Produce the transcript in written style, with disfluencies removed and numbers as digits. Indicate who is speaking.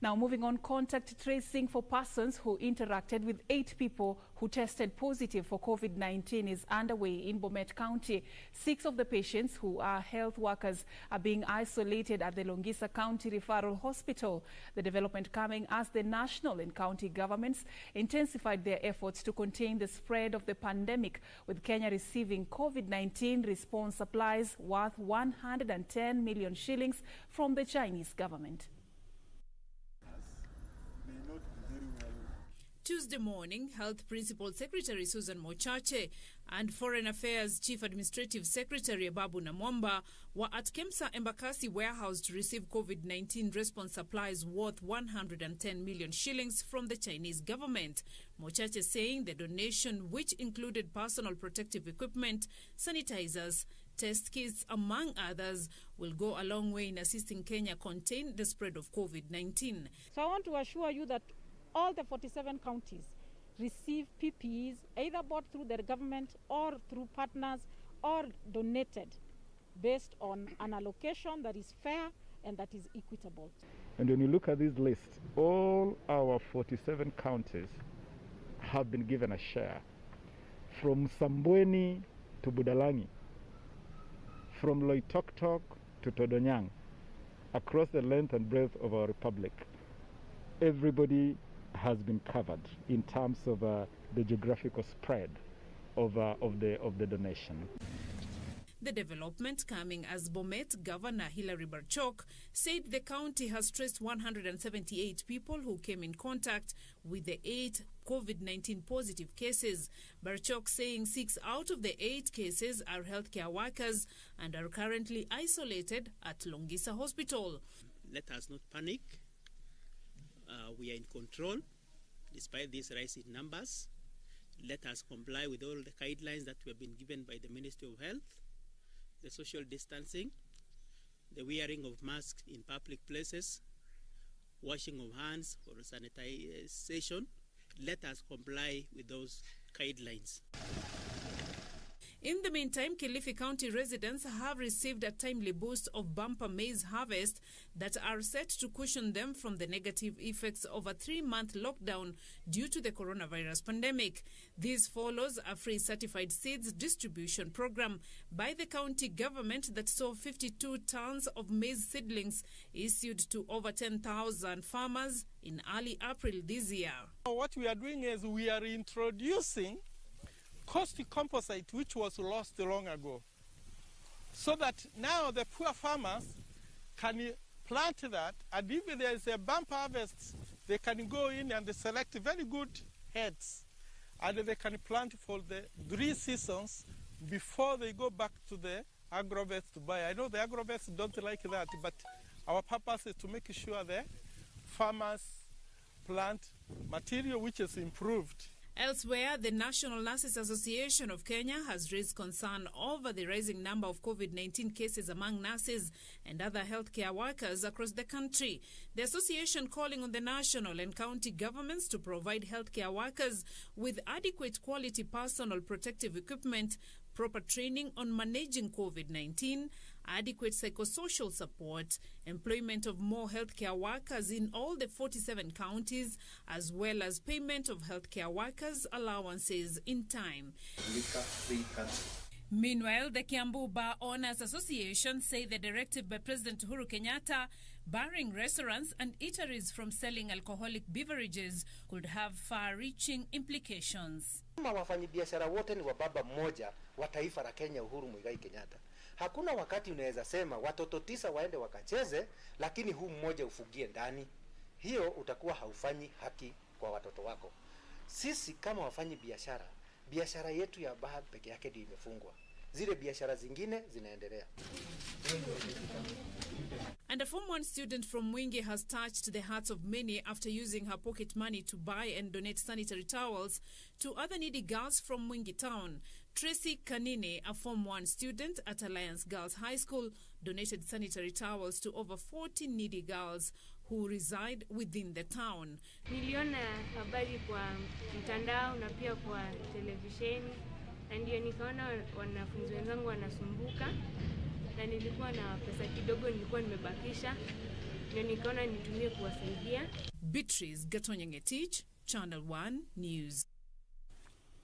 Speaker 1: Now moving on, contact tracing for persons who interacted with 8 people who tested positive for COVID-19 is underway in Bomet County. 6 of the patients, who are health workers, are being isolated at the Longisa County Referral Hospital. The development coming as the national and county governments intensified their efforts to contain the spread of the pandemic, with Kenya receiving COVID-19 response supplies worth 110 million shillings from the Chinese government.
Speaker 2: Tuesday morning, Health Principal Secretary Susan Mochache and Foreign Affairs Chief Administrative Secretary Babu Namwamba were at Kemsa Embakasi warehouse to receive COVID-19 response supplies worth 110 million shillings from the Chinese government. Mochache saying the donation, which included personal protective equipment, sanitizers, test kits, among others, will go a long way in assisting Kenya contain the spread of COVID-19.
Speaker 3: So I want to assure you that all the 47 counties receive PPEs, either bought through the government or through partners or donated, based on an allocation that is fair and that is equitable.
Speaker 4: And when you look at this list, all our 47 counties have been given a share, from Sambweni to Budalangi, from Loitoktok to Todonyang, across the length and breadth of our republic. Everybody has been covered in terms of the geographical spread of the donation.
Speaker 2: The development coming as Bomet Governor Hilary Barchok said the county has traced 178 people who came in contact with the 8 COVID-19 positive cases. Barchok saying 6 out of the 8 cases are healthcare workers and are currently isolated at Longisa Hospital.
Speaker 5: Let us not panic. We are in control despite these rising numbers. Let us comply with all the guidelines that we have been given by the Ministry of Health: the social distancing, the wearing of masks in public places, washing of hands or sanitization. Let us comply with those guidelines.
Speaker 2: In the meantime, Kilifi County residents have received a timely boost of bumper maize harvest that are set to cushion them from the negative effects of a 3-month lockdown due to the coronavirus pandemic. This follows a free certified seeds distribution program by the county government that saw 52 tons of maize seedlings issued to over 10,000 farmers in early April this year.
Speaker 6: What we are doing is we are introducing caustic composite, which was lost long ago, so that now the poor farmers can plant that, and if there is a bumper harvest, they can go in and select very good heads, and they can plant for the 3 seasons before they go back to the agrovets to buy. I know the agrovets don't like that, but our purpose is to make sure the farmers plant material which is improved.
Speaker 2: Elsewhere, the National Nurses Association of Kenya has raised concern over the rising number of COVID-19 cases among nurses and other healthcare workers across the country. The association calling on the national and county governments to provide healthcare workers with adequate quality personal protective equipment, proper training on managing COVID-19, adequate psychosocial support, employment of more healthcare workers in all the 47 counties, as well as payment of healthcare workers' allowances in time. Meanwhile, the Kiambu Bar Owners Association say the directive by President Uhuru Kenyatta barring restaurants and eateries from selling alcoholic beverages could have far-reaching implications.
Speaker 7: Kama wafanyabiashara wote ni wa baba mmoja wa taifa la Kenya, Uhuru Muigai Kenyatta. Hakuna wakati unaweza sema watoto 9 waende wakacheze lakini huu mmoja ufugie ndani. Hiyo utakuwa haufanyi haki kwa watoto wako. Sisi kama wafanyi biashara, biashara yetu ya bar peke yake ndio imefungwa. Zile biashara zingine zinaendelea.
Speaker 2: And a Form 1 student from Mwingi has touched the hearts of many after using her pocket money to buy and donate sanitary towels to other needy girls from Mwingi town. Tracy Kanine, a Form 1 student at Alliance Girls High School, donated sanitary towels to over 40 needy girls who reside within the town.
Speaker 8: Niliona habari kwa mtandao na pia kwa televisheni, na ndio nikaona wanafunzi wenzangu wanasumbuka, na nilikuwa na pesa kidogo nilikuwa nimebakisha, ndio nikaona nitumie kuwasaidia.
Speaker 2: Beatrice Gatonyangetich, Channel 1 News.